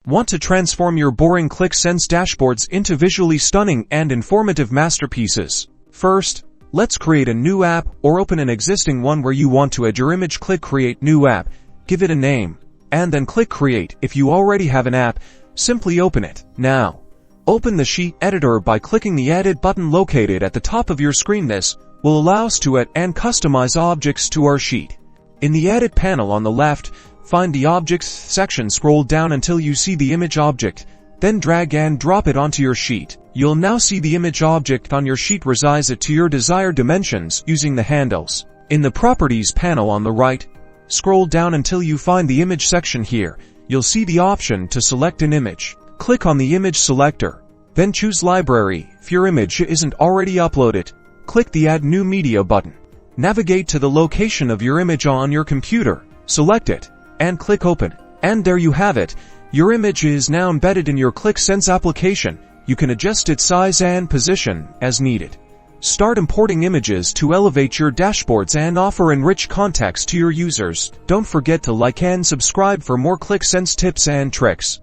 Want to transform your boring Qlik Sense dashboards into visually stunning and informative masterpieces? First, let's create a new app or open an existing one where you want to add your image. Click Create New App, give it a name, and then click Create. If you already have an app, simply open it. Now, open the sheet editor by clicking the Edit button located at the top of your screen. This will allow us to add and customize objects to our sheet. In the Edit panel on the left, find the Objects section. Scroll down until you see the image object, then drag and drop it onto your sheet. You'll now see the image object on your sheet. Resize it to your desired dimensions using the handles. In the Properties panel on the right, scroll down until you find the Image section. Here, you'll see the option to select an image. Click on the image selector, then choose Library. If your image isn't already uploaded, click the Add New Media button. Navigate to the location of your image on your computer, select it, and click Open. And there you have it. Your image is now embedded in your Qlik Sense application. You can adjust its size and position as needed. Start importing images to elevate your dashboards and offer enriched context to your users. Don't forget to like and subscribe for more Qlik Sense tips and tricks.